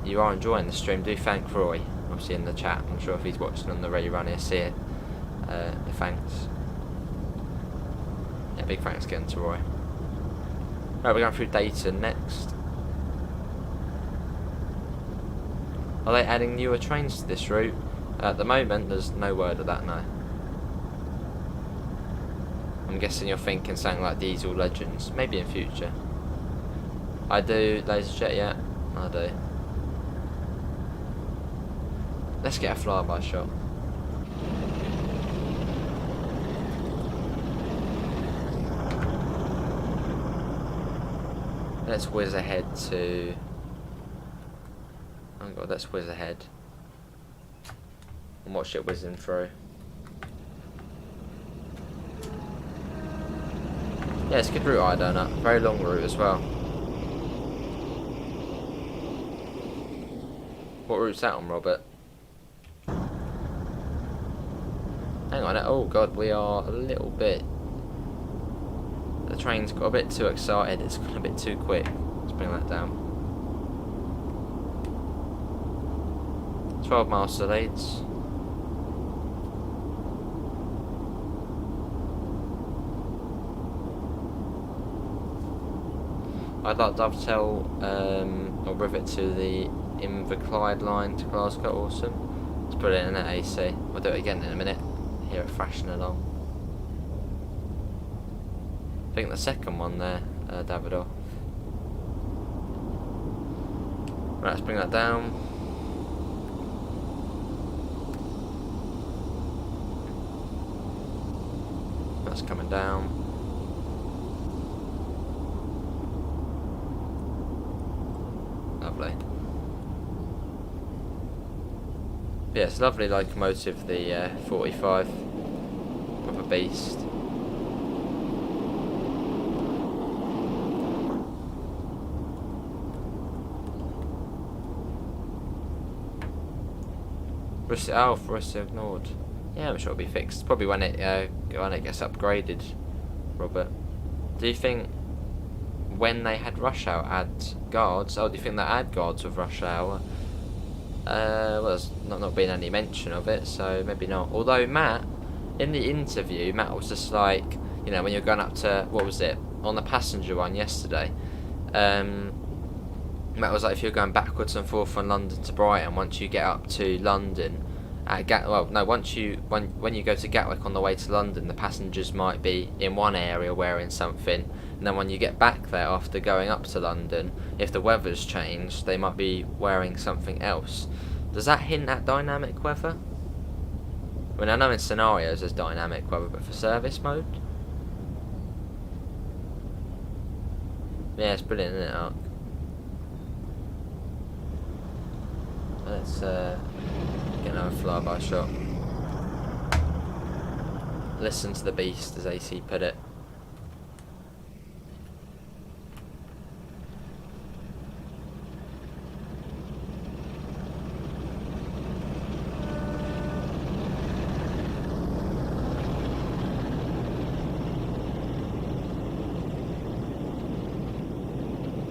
you are enjoying the stream, do thank Roy, obviously in the chat. I'm sure if he's watching on the rerun, he'll see it. The thanks. Yeah, big thanks again to Roy. Right, we're going through Dayton next. Are they adding newer trains to this route? At the moment, there's no word of that, no. I'm guessing you're thinking something like Diesel Legends, maybe in future. I do, LaserJet, yeah, I do. Let's get a flyby shot. Let's whiz ahead to... Oh god, let's whiz ahead. And watch it whizzing through. Yeah, it's a good route, I don't know. Very long route as well. What route's that on, Robert? Hang on, oh god, we are a little bit... The train's got a bit too excited, it's gone a bit too quick. Let's bring that down. 12 miles to Leeds. I'd like to dovetail or rivet to the Inverclyde line to Glasgow. Awesome. Let's put it in at AC. We'll do it again in a minute. Hear it thrashing along. I think the second one there, Davidoff. Right, let's bring that down. That's coming down. Lovely. Yeah, it's a lovely locomotive, the 45. Of a beast. Oh, for us ignored. Yeah, I'm sure it'll be fixed. Probably when it gets upgraded, Robert. Do you think when they had rush hour add guards? Oh, do you think they add guards with rush hour? Well, there's not been any mention of it, so maybe not. Although Matt, in the interview, Matt was just like, you know, when you're going up to, what was it, on the passenger one yesterday, Matt was like, if you're going backwards and forth from London to Brighton, once you get up to London, when you go to Gatwick on the way to London, the passengers might be in one area wearing something, and then when you get back there after going up to London, if the weather's changed, they might be wearing something else. Does that hint at dynamic weather? I mean, I know in scenarios there's dynamic weather, but for service mode? Yeah, it's brilliant, isn't it, Ark? Let's get another flyby shot. Listen to the beast, as AC put it.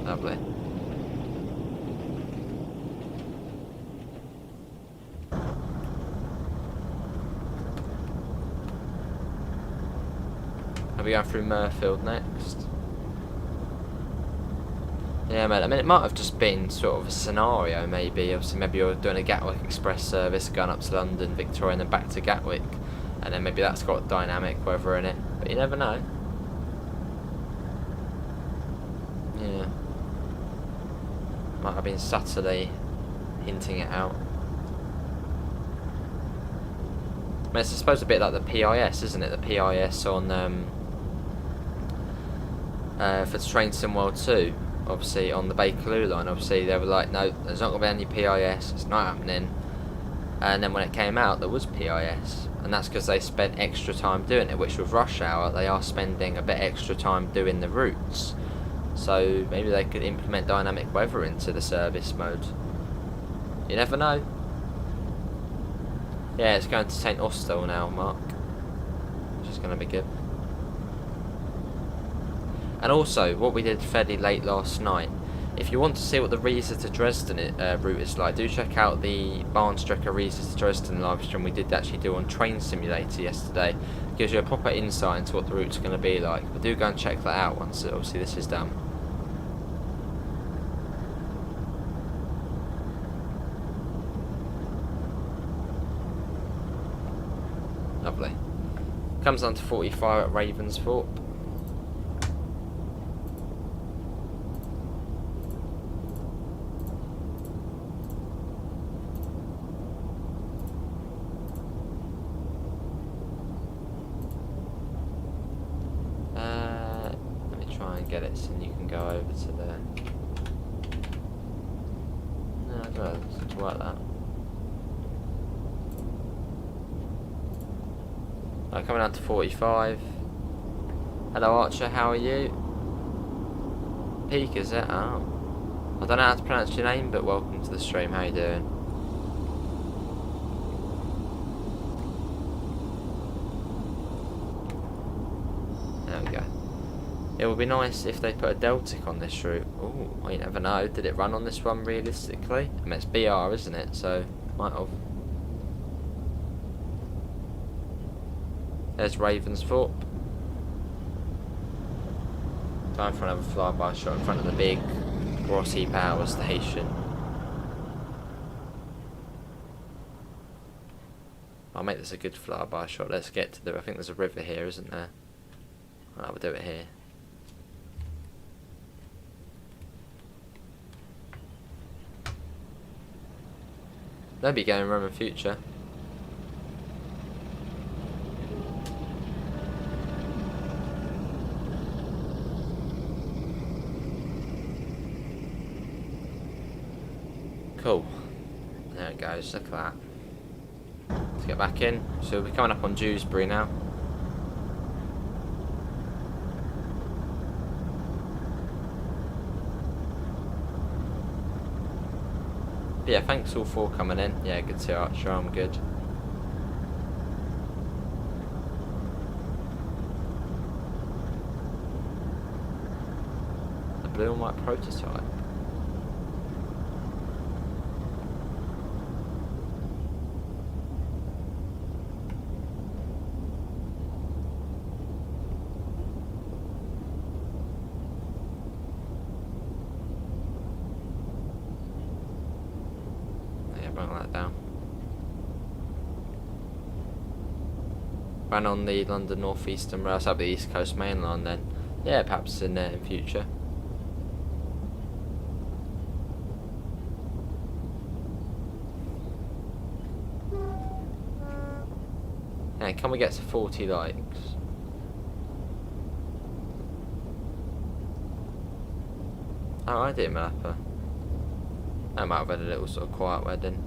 Lovely. Are we going through Murfield next? Yeah, mate, I mean, it might have just been sort of a scenario, maybe. Obviously, maybe you're doing a Gatwick Express service, going up to London, Victoria, and then back to Gatwick. And then maybe that's got dynamic weather in it. But you never know. Yeah. Might have been subtly hinting it out. I mean, it's I suppose a bit like the PIS, isn't it? The PIS on for Train Sim World 2, obviously on the Bakerloo line. Obviously they were like, no, there's not going to be any PIS, it's not happening. And then when it came out, there was PIS, and that's because they spent extra time doing it, which with rush hour they are spending a bit extra time doing the routes. So maybe they could implement dynamic weather into the service mode. You never know. Yeah, it's going to St Austell now, Mark, which is going to be good. And also, what we did fairly late last night, if you want to see what the Riesa to Dresden route is like, do check out the Bahnstrecke Riesa to Dresden live stream we did actually do on Train Simulator yesterday. It gives you a proper insight into what the route's going to be like. But do go and check that out once obviously this is done. Lovely. Comes on to 45 at Ravensthorpe. Let me try and get it so you can go over to there. No, I don't know, it's like that. Right, coming on to 45. Hello Archer, how are you? Peak, is it? Oh. I don't know how to pronounce your name, but welcome to the stream, how you doing? It would be nice if they put a Deltic on this route. Oh, you never know. Did it run on this one realistically? I mean, it's BR, isn't it? So, might have. There's Ravensthorpe. Time for another flyby shot in front of the big Rossi power station. I'll make this a good flyby shot. Let's get to the. I think there's a river here, isn't there? Well, we'll do it here. They'll be going Roman future. Cool. There it goes, look at that. Let's get back in. So we're coming up on Dewsbury now. But yeah, thanks all for coming in. Yeah, good to see you, Archer, I'm good. The blue and white prototype. Bring that down. Ran on the London North Eastern Rail, so the East Coast Main Line then. Yeah, perhaps in future. And can we get to 40 likes? Oh, I did Mapper. I might have had a little sort of quiet wedding.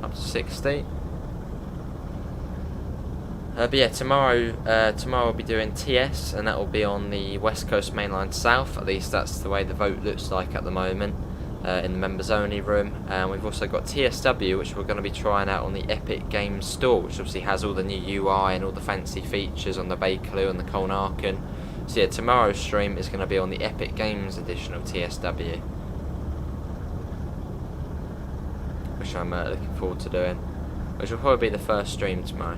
Up to 60. But yeah, tomorrow we'll be doing TS, and that will be on the West Coast Main Line South. At least that's the way the vote looks like at the moment. In the members only room, and we've also got TSW, which we're going to be trying out on the Epic Games Store, which obviously has all the new UI and all the fancy features on the Bakerloo and the Colnarken. So yeah, tomorrow's stream is going to be on the Epic Games edition of TSW, which I'm looking forward to doing, which will probably be the first stream tomorrow.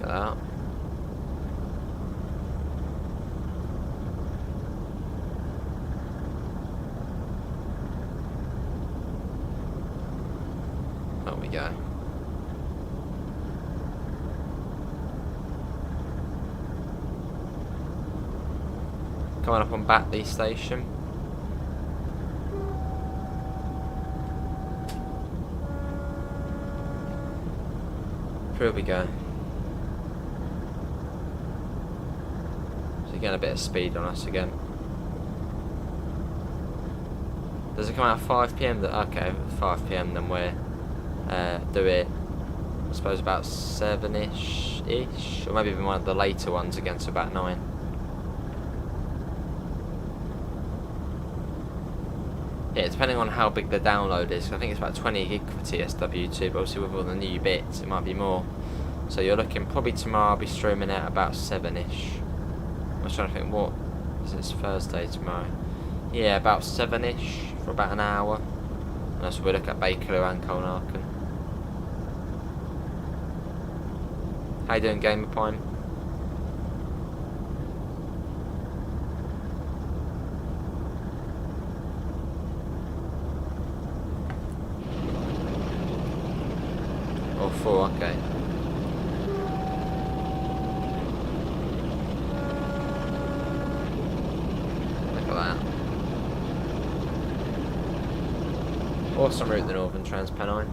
Out. There we go. Coming up on Batley Station. Here we go. Getting a bit of speed on us again. Does it come out at 5 PM? Okay, 5 PM then we're do it, I suppose about 7ish, or maybe even one of the later ones again, so about 9. Yeah, depending on how big the download is. I think it's about 20 gig for TSW2, but obviously with all the new bits it might be more. So you're looking probably tomorrow I'll be streaming out about 7ish. I was trying to think, what is it, Thursday tomorrow? Yeah, about 7ish for about an hour. And that's where we look at Bakerloo and Colnarken. How you doing, Gamer Pine? Or 4, okay. Awesome route, the Northern Trans-Pennine.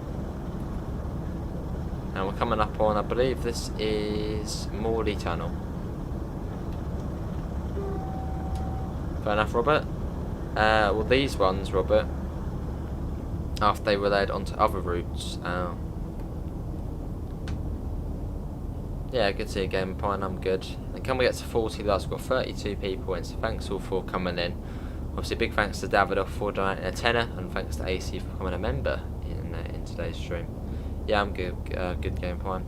And we're coming up on, I believe this is Morley Tunnel. Fair enough, Robert. Well, these ones, Robert, after they were led onto other routes. Yeah, good to see you again, Pine. I'm good. And can we get to 40 likes? We've got 32 people in, so thanks all for coming in. Obviously, big thanks to Davidoff for donating a tenner, and thanks to AC for becoming a member in today's stream. Yeah, I'm good. Good game, Pine.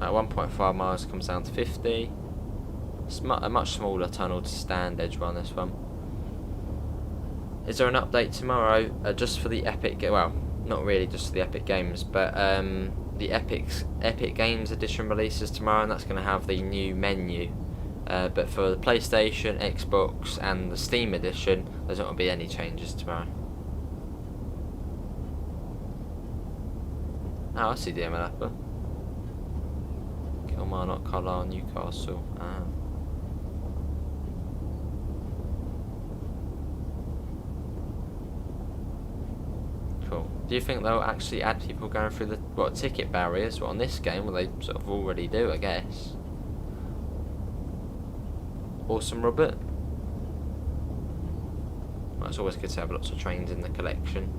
At 1.5 miles comes down to 50. It's a much smaller tunnel to stand edge on this one. Is there an update tomorrow just for the Epic? Well, not really just for the Epic Games, but the Epic Games edition releases tomorrow, and that's going to have the new menu. But for the PlayStation, Xbox, and the Steam edition, there's not going to be any changes tomorrow. Oh, I see the MLapper. Kilmarnock, Carlisle, Newcastle. Cool. Do you think they'll actually add people going through the ticket barriers? Well, on this game, well, they sort of already do, I guess. Awesome, Robert. Well, it's always good to have lots of trains in the collection.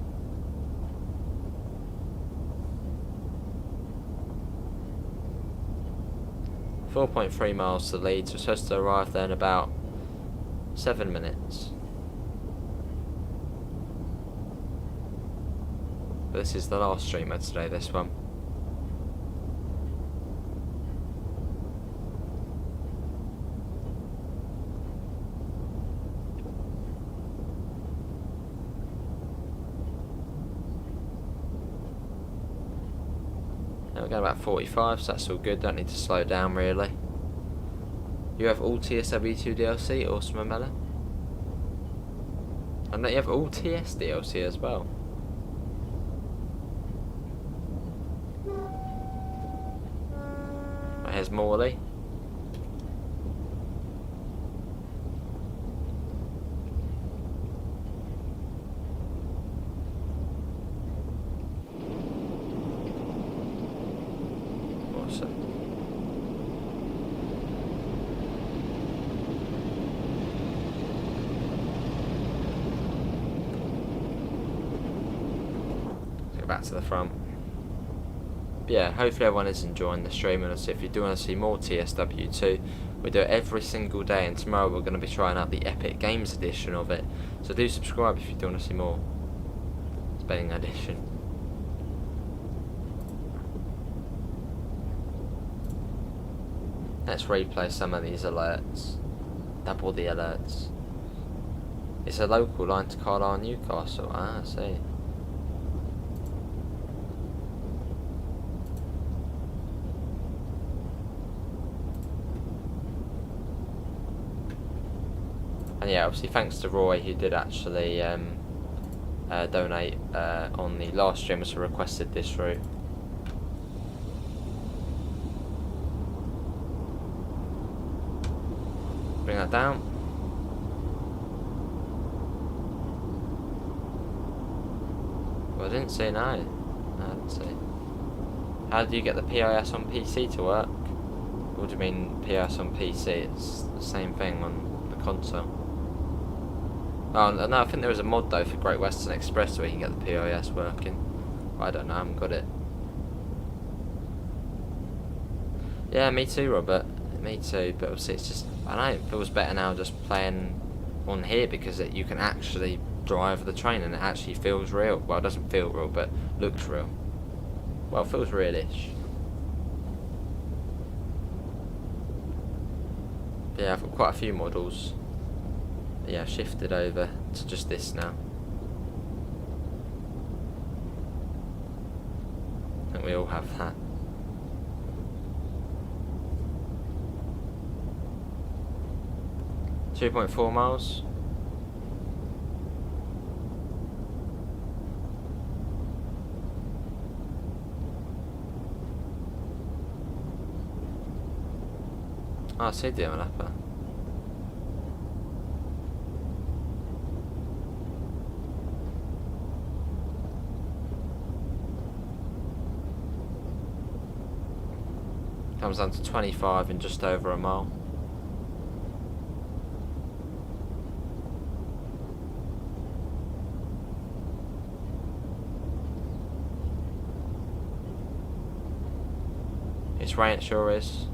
.3 miles to Leeds. We're supposed to arrive there in about 7 minutes. But this is the last streamer today, this one. We're going about 45, so that's all good. Don't need to slow down really. You have all TSW2 DLC, awesome, Amela. And you have all TS DLC as well. Here's Morley. Awesome. Go back to the front. Yeah, hopefully everyone is enjoying the stream, and if you do want to see more TSW2, we do it every single day, and tomorrow we're going to be trying out the Epic Games edition of it, so do subscribe if you do want to see more spelling edition. Let's replay some of these alerts, double the alerts. It's a local line to Carlisle, Newcastle. I see. And yeah, obviously thanks to Roy, who did actually donate on the last stream, as requested this route. Bring that down. Well, I didn't see, no. No, I didn't see. How do you get the PIS on PC to work? What do you mean PIS on PC? It's the same thing on the console. Oh, no, I think there is a mod though for Great Western Express where you can get the PIS working. I don't know, I haven't got it. Yeah, me too, Robert. Me too, but obviously it's just, I don't know, it feels better now just playing on here because you can actually drive the train and it actually feels real. Well, it doesn't feel real, but looks real. Well, it feels realish. Yeah, I've got quite a few models. Yeah, I've shifted over to just this now. I think we all have that. .4 miles. Oh, I see the MLapper. Comes down to 25 in just over a mile. It's rain, it sure is.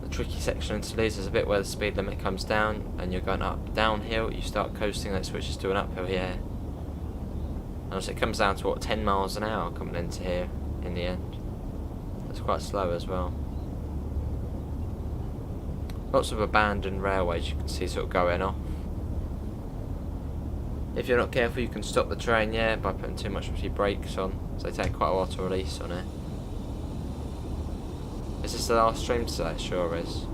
The tricky section into Leeds is a bit where the speed limit comes down and you're going up downhill. You start coasting, that switches to an uphill here. And so it comes down to what, 10 miles an hour coming into here in the end. That's quite slow as well. Lots of abandoned railways you can see sort of going off. If you're not careful, you can stop the train, yeah, by putting too much of your brakes on. So they take quite a while to release on it. Is this the last stream today? It sure is.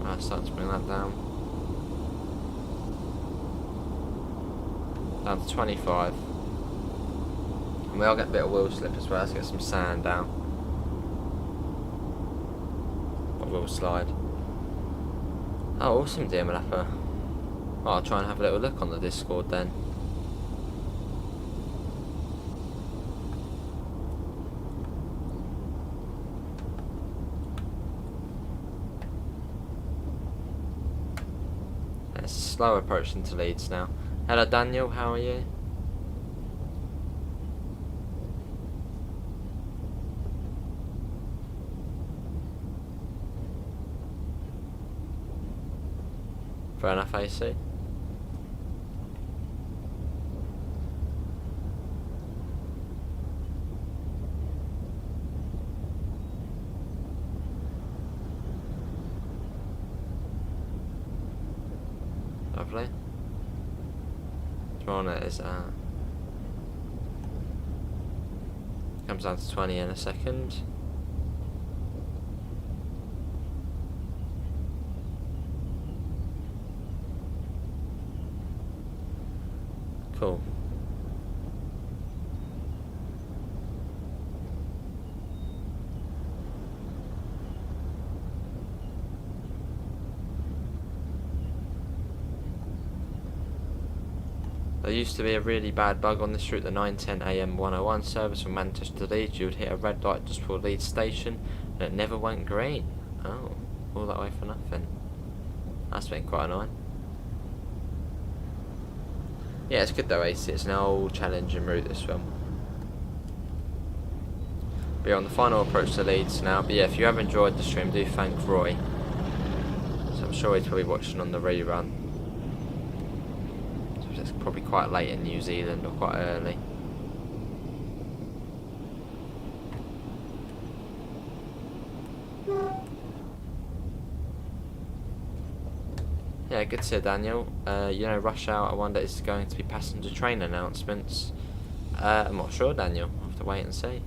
Right, starting to bring that down. Down to 25. And we are getting a bit of wheel slip as well. Let's get some sand down. Or wheel slide. Oh, awesome, dear Malappa. Oh, I'll try and have a little look on the Discord then. It's a slow approach into Leeds now. Hello, Daniel, how are you? Fair enough, AC. Lovely. Tomorrow it is comes down to 20 in a second. Cool. There used to be a really bad bug on this route, the 9:10 AM 101 service from Manchester to Leeds. You would hit a red light just before Leeds station and it never went green. Oh, all that way for nothing. That's been quite annoying. Yeah, it's good though, AC. It's an old challenging route, this one. We're on the final approach to Leeds now. But yeah, if you have enjoyed the stream, do thank Roy. So I'm sure he's probably watching on the rerun. So it's probably quite late in New Zealand or quite early. Yeah, good to hear, Daniel. You know, rush hour, I wonder is going to be passenger train announcements. I'm not sure, Daniel. I'll have to wait and see.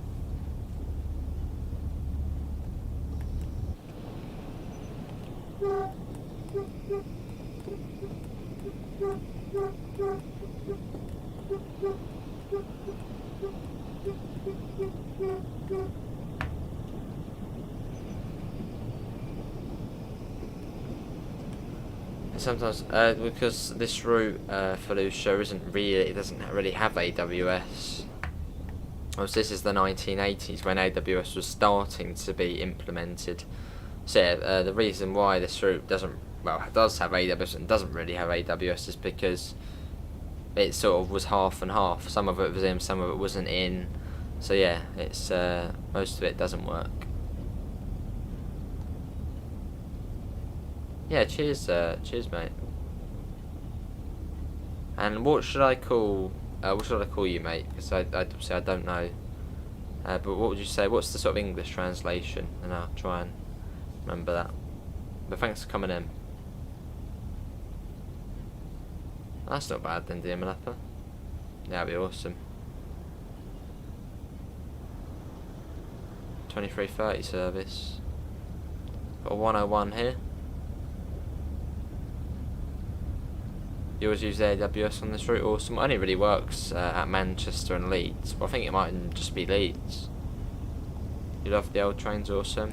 Sometimes, because this route for Lucia it doesn't really have AWS. Obviously, this is the 1980s when AWS was starting to be implemented. So yeah, the reason why this route does have AWS and doesn't really have AWS is because it sort of was half and half. Some of it was in, some of it wasn't in. So yeah, it's most of it doesn't work. Yeah, cheers, mate. And what should I call you, mate? Because I obviously I don't know. But what would you say? What's the sort of English translation? And I'll try and remember that. But thanks for coming in. That's not bad then, dear Malappa. That'd be awesome. 23:30 service. Got a 101 here. You always use AWS on this route, awesome. It only really works at Manchester and Leeds, but I think it might just be Leeds. You love the old trains, awesome.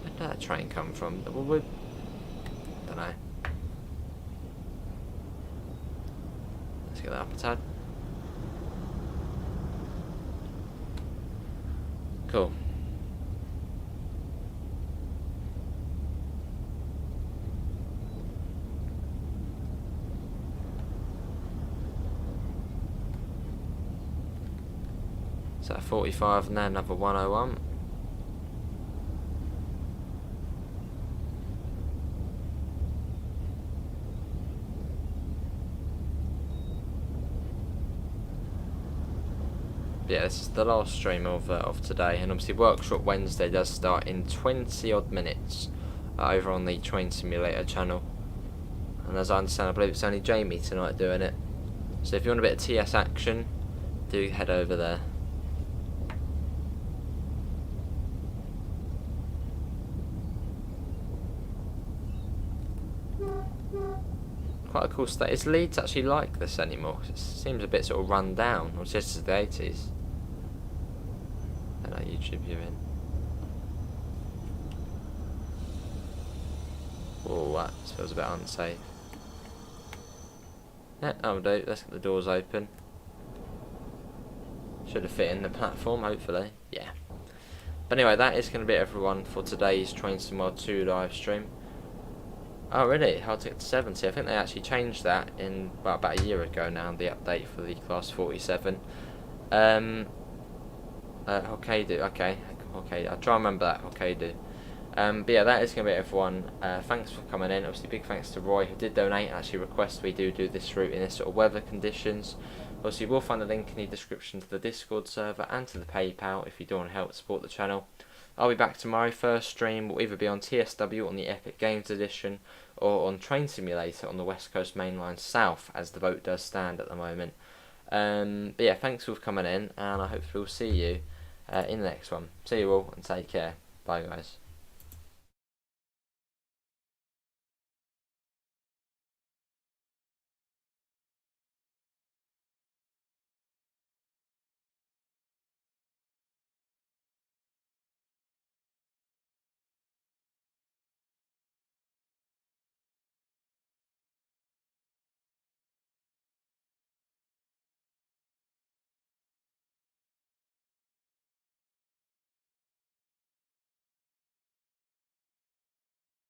Where did that train come from? Well, don't know. get that up a tad. Cool. So 45 and then another 101. Yeah, this is the last stream of today, and obviously Workshop Wednesday does start in 20 odd minutes over on the Train Simulator channel. And as I understand, I believe it's only Jamie tonight doing it. So if you want a bit of TS action, do head over there. Quite a cool state. Is Leeds actually like this anymore? It seems a bit sort of run down, or just as the 80s. I don't know, YouTube viewing. Oh, that feels a bit unsafe. Yeah, that'll do. Let's get the doors open. Should have fit in the platform, hopefully. Yeah. But anyway, that is going to be everyone for today's Train Sim World 2 live stream. Oh really? How to get to 70? I think they actually changed that in about a year ago now, the update for the Class 47. Okay, I'll try and remember that. Okay, do. But yeah, that is going to be it, everyone. Thanks for coming in. Obviously, big thanks to Roy, who did donate, actually request we do this route in this sort of weather conditions. Obviously, you will find a link in the description to the Discord server and to the PayPal if you do want to help support the channel. I'll be back tomorrow. First stream will either be on TSW on the Epic Games Edition or on Train Simulator on the West Coast Main Line South, as the vote does stand at the moment. But yeah, thanks for coming in, and I hope we'll see you in the next one. See you all, and take care. Bye, guys.